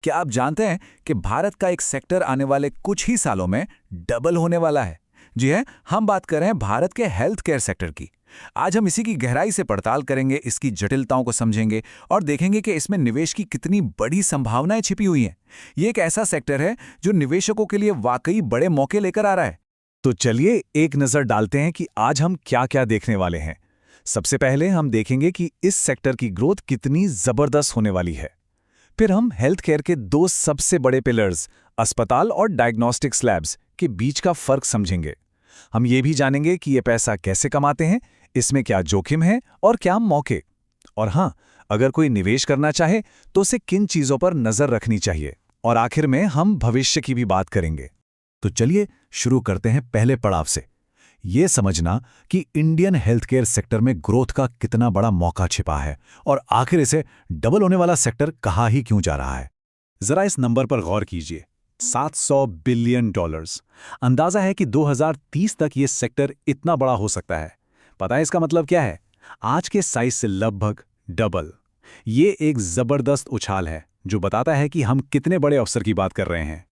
क्या आप जानते हैं कि भारत का एक सेक्टर आने वाले कुछ ही सालों में डबल होने वाला है? जी है, हम बात कर रहे हैं भारत के हेल्थ केयर सेक्टर की। आज हम इसी की गहराई से पड़ताल करेंगे, इसकी जटिलताओं को समझेंगे और देखेंगे कि इसमें निवेश की कितनी बड़ी संभावनाएं छिपी हुई हैं। ये एक ऐसा सेक्टर है जो निवेशकों के लिए वाकई बड़े मौके लेकर आ रहा है। तो चलिए एक नज़र डालते हैं कि आज हम क्या-क्या देखने वाले हैं। सबसे पहले हम देखेंगे कि इस सेक्टर की ग्रोथ कितनी ज़बरदस्त होने वाली है। फिर हम हेल्थ केयर के दो सबसे बड़े पिलर्स, अस्पताल और डायग्नोस्टिक्स लैब्स के बीच का फर्क समझेंगे। हम ये भी जानेंगे कि ये पैसा कैसे कमाते हैं, इसमें क्या जोखिम है और क्या मौके। और हाँ, अगर कोई निवेश करना चाहे तो उसे किन चीज़ों पर नज़र रखनी चाहिए। और आखिर में हम भविष्य की भी बात करेंगे। तो चलिए शुरू करते हैं पहले पड़ाव से, ये समझना कि इंडियन हेल्थ केयर सेक्टर में ग्रोथ का कितना बड़ा मौका छिपा है और आखिर इसे डबल होने वाला सेक्टर कहाँ ही क्यों जा रहा है। जरा इस नंबर पर गौर कीजिए, $700 बिलियन। अंदाजा है कि 2030 तक ये सेक्टर इतना बड़ा हो सकता है। पता है इसका मतलब क्या है? आज के साइज से लगभग डबल। ये एक जबरदस्त उछाल है जो बताता है कि हम कितने बड़े अवसर की बात कर रहे हैं।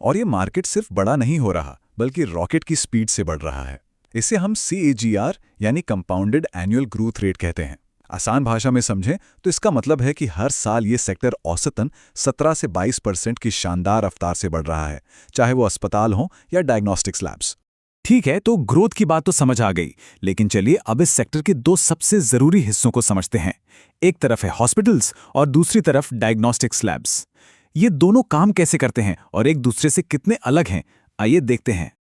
और ये मार्केट सिर्फ बड़ा नहीं हो रहा, बल्कि रॉकेट की स्पीड से बढ़ रहा है। इसे हम CAGR यानी कंपाउंडेड एनुअल ग्रोथ रेट कहते हैं। आसान भाषा में समझें तो इसका मतलब है कि हर साल ये सेक्टर औसतन 17 से 22% की शानदार रफ्तार से बढ़ रहा है, चाहे वो अस्पताल हो या डायग्नोस्टिक्स लैब्स। ठीक है, तो ग्रोथ की बात तो समझ आ गई, लेकिन चलिए अब इस सेक्टर के दो सबसे जरूरी हिस्सों को समझते हैं। एक तरफ है हॉस्पिटल्स और दूसरी तरफ डायग्नोस्टिक्स लैब्स। ये दोनों काम कैसे करते हैं और एक दूसरे से कितने अलग हैं, आइए देखते हैं।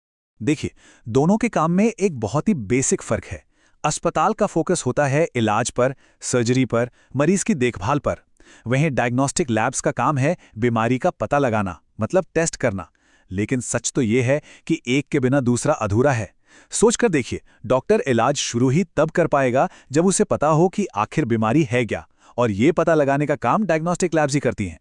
देखिए, दोनों के काम में एक बहुत ही बेसिक फर्क है। अस्पताल का फोकस होता है इलाज पर, सर्जरी पर, मरीज की देखभाल पर। वहीं डायग्नोस्टिक लैब्स का काम है बीमारी का पता लगाना, मतलब टेस्ट करना। लेकिन सच तो ये है कि एक के बिना दूसरा अधूरा है। सोचकर देखिए, डॉक्टर इलाज शुरू ही तब कर पाएगा जब उसे पता हो कि आखिर बीमारी है क्या, और ये पता लगाने का काम डायग्नोस्टिक लैब्स ही करती हैं।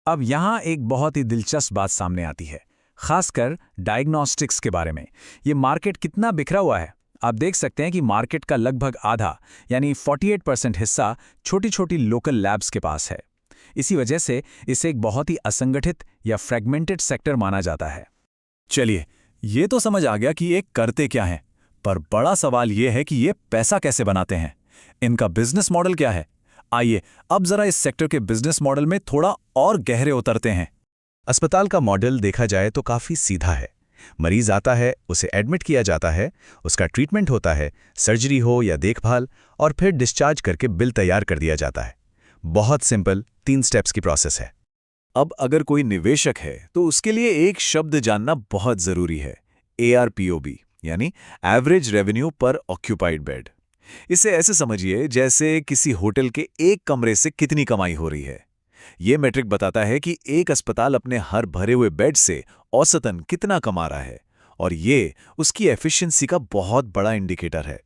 अब यहाँ एक बहुत ही दिलचस्प बात सामने आती है, खासकर डायग्नोस्टिक्स के बारे में। ये मार्केट कितना बिखरा हुआ है। आप देख सकते हैं कि मार्केट का लगभग आधा यानी 48% हिस्सा छोटी छोटी लोकल लैब्स के पास है। इसी वजह से इसे एक बहुत ही असंगठित या फ्रेगमेंटेड सेक्टर माना जाता है। चलिए, ये तो समझ आ गया कि ये करते क्या हैं, पर बड़ा सवाल ये है कि ये पैसा कैसे बनाते हैं। इनका बिजनेस मॉडल क्या है? आइए अब जरा इस सेक्टर के बिजनेस मॉडल में थोड़ा और गहरे उतरते हैं। अस्पताल का मॉडल देखा जाए तो काफ़ी सीधा है। मरीज आता है, उसे एडमिट किया जाता है, उसका ट्रीटमेंट होता है, सर्जरी हो या देखभाल, और फिर डिस्चार्ज करके बिल तैयार कर दिया जाता है। बहुत सिंपल 3 स्टेप्स की प्रोसेस है। अब अगर कोई निवेशक है तो उसके लिए एक शब्द जानना बहुत जरूरी है, ARPOB यानी एवरेज रेवेन्यू पर ऑक्यूपाइड बेड। इसे ऐसे समझिए जैसे किसी होटल के एक कमरे से कितनी कमाई हो रही है। यह मैट्रिक बताता है कि एक अस्पताल अपने हर भरे हुए बेड से औसतन कितना कमा रहा है, और ये उसकी एफिशिएंसी का बहुत बड़ा इंडिकेटर है।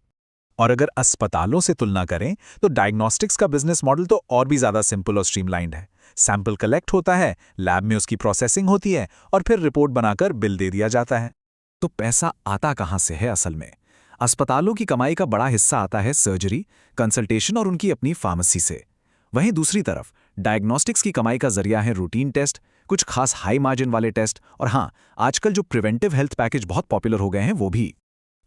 और अगर अस्पतालों से तुलना करें तो डायग्नोस्टिक्स का बिजनेस मॉडल तो और भी ज्यादा सिंपल और स्ट्रीमलाइंड है। सैंपल कलेक्ट होता है, लैब में उसकी प्रोसेसिंग होती है और फिर रिपोर्ट बनाकर बिल दे दिया जाता है। तो पैसा आता कहां से है? असल में अस्पतालों की कमाई का बड़ा हिस्सा आता है सर्जरी, कंसल्टेशन और उनकी अपनी फार्मेसी से। वहीं दूसरी तरफ डायग्नोस्टिक्स की कमाई का जरिया है रूटीन टेस्ट, कुछ खास हाई मार्जिन वाले टेस्ट, और हाँ, आजकल जो प्रिवेंटिव हेल्थ पैकेज बहुत पॉपुलर हो गए हैं वो भी।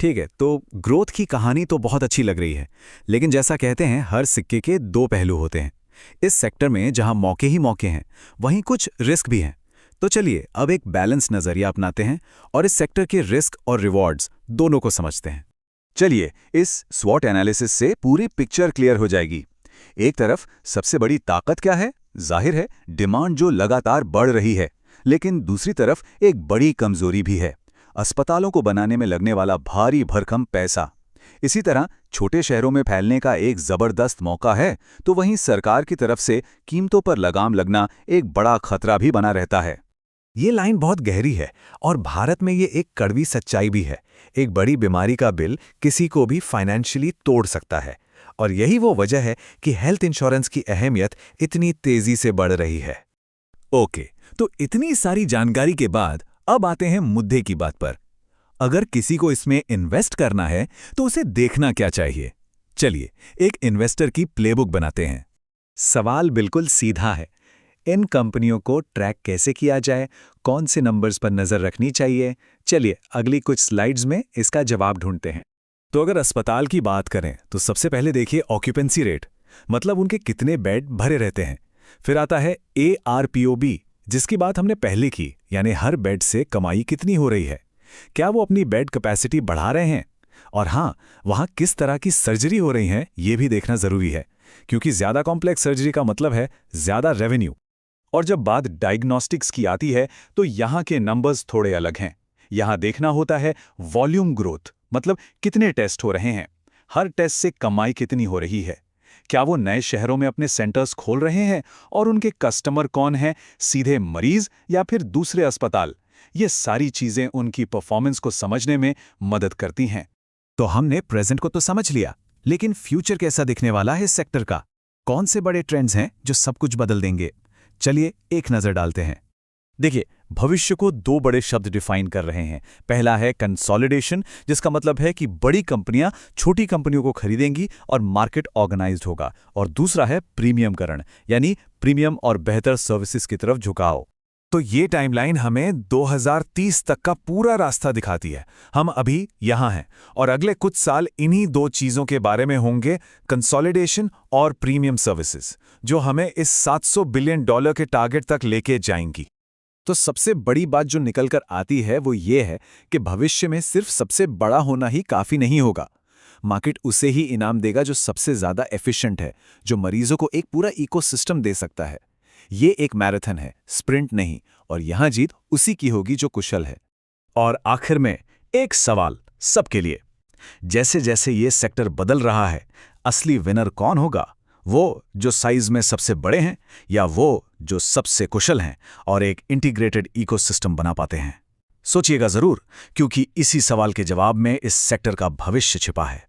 ठीक है, तो ग्रोथ की कहानी तो बहुत अच्छी लग रही है, लेकिन जैसा कहते हैं हर सिक्के के दो पहलू होते हैं। इस सेक्टर में जहां मौके ही मौके हैं, वहीं कुछ रिस्क भी हैं। तो चलिए अब एक बैलेंस नजरिया अपनाते हैं और इस सेक्टर के रिस्क और रिवॉर्ड्स दोनों को समझते हैं। चलिए, इस स्वॉट एनालिसिस से पूरी पिक्चर क्लियर हो जाएगी। एक तरफ सबसे बड़ी ताकत क्या है? जाहिर है डिमांड जो लगातार बढ़ रही है, लेकिन दूसरी तरफ एक बड़ी कमजोरी भी है, अस्पतालों को बनाने में लगने वाला भारी भरकम पैसा। इसी तरह छोटे शहरों में फैलने का एक जबरदस्त मौका है, तो वहीं सरकार की तरफ से कीमतों पर लगाम लगना एक बड़ा खतरा भी बना रहता है। ये लाइन बहुत गहरी है और भारत में ये एक कड़वी सच्चाई भी है। एक बड़ी बीमारी का बिल किसी को भी फाइनेंशियली तोड़ सकता है, और यही वो वजह है कि हेल्थ इंश्योरेंस की अहमियत इतनी तेजी से बढ़ रही है। ओके, तो इतनी सारी जानकारी के बाद अब आते हैं मुद्दे की बात पर। अगर किसी को इसमें इन्वेस्ट करना है तो उसे देखना क्या चाहिए? चलिए एक इन्वेस्टर की प्लेबुक बनाते हैं। सवाल बिल्कुल सीधा है। इन कंपनियों को ट्रैक कैसे किया जाए, कौन से नंबर्स पर नज़र रखनी चाहिए, चलिए अगली कुछ स्लाइड्स में इसका जवाब ढूंढते हैं। तो अगर अस्पताल की बात करें तो सबसे पहले देखिए ऑक्यूपेंसी रेट, मतलब उनके कितने बेड भरे रहते हैं। फिर आता है ARPOB, जिसकी बात हमने पहले की, यानी हर बेड से कमाई कितनी हो रही है, क्या वो अपनी बेड कैपेसिटी बढ़ा रहे हैं। और हाँ, वहाँ किस तरह की सर्जरी हो रही है ये भी देखना जरूरी है, क्योंकि ज्यादा कॉम्प्लेक्स सर्जरी का मतलब है ज्यादा रेवेन्यू। और जब बात डायग्नोस्टिक्स की आती है तो यहाँ के नंबर्स थोड़े अलग हैं। यहाँ देखना होता है वॉल्यूम ग्रोथ, मतलब कितने टेस्ट हो रहे हैं, हर टेस्ट से कमाई कितनी हो रही है, क्या वो नए शहरों में अपने सेंटर्स खोल रहे हैं और उनके कस्टमर कौन हैं, सीधे मरीज या फिर दूसरे अस्पताल। ये सारी चीजें उनकी परफॉर्मेंस को समझने में मदद करती हैं। तो हमने प्रेजेंट को तो समझ लिया, लेकिन फ्यूचर कैसा दिखने वाला है इस सेक्टर का? कौन से बड़े ट्रेंड्स हैं जो सब कुछ बदल देंगे? चलिए एक नजर डालते हैं। देखिए, भविष्य को दो बड़े शब्द डिफाइन कर रहे हैं। पहला है कंसोलिडेशन, जिसका मतलब है कि बड़ी कंपनियां छोटी कंपनियों को खरीदेंगी और मार्केट ऑर्गेनाइज्ड होगा। और दूसरा है प्रीमियमकरण, यानी प्रीमियम और बेहतर सर्विसेज की तरफ झुकाव। तो ये टाइमलाइन हमें 2030 तक का पूरा रास्ता दिखाती है। हम अभी यहाँ हैं और अगले कुछ साल इन्हीं दो चीज़ों के बारे में होंगे, कंसोलिडेशन और प्रीमियम सर्विसेज, जो हमें इस $700 बिलियन के टारगेट तक लेके जाएंगी। तो सबसे बड़ी बात जो निकल कर आती है वो ये है कि भविष्य में सिर्फ सबसे बड़ा होना ही काफ़ी नहीं होगा। मार्केट उसे ही इनाम देगा जो सबसे ज़्यादा एफिशिएंट है, जो मरीजों को एक पूरा इकोसिस्टम दे सकता है। ये एक मैराथन है, स्प्रिंट नहीं, और यहां जीत उसी की होगी जो कुशल है। और आखिर में एक सवाल सबके लिए, जैसे जैसे ये सेक्टर बदल रहा है, असली विनर कौन होगा? वो जो साइज में सबसे बड़े हैं, या वो जो सबसे कुशल हैं और एक इंटीग्रेटेड इकोसिस्टम बना पाते हैं? सोचिएगा जरूर, क्योंकि इसी सवाल के जवाब में इस सेक्टर का भविष्य छिपा है।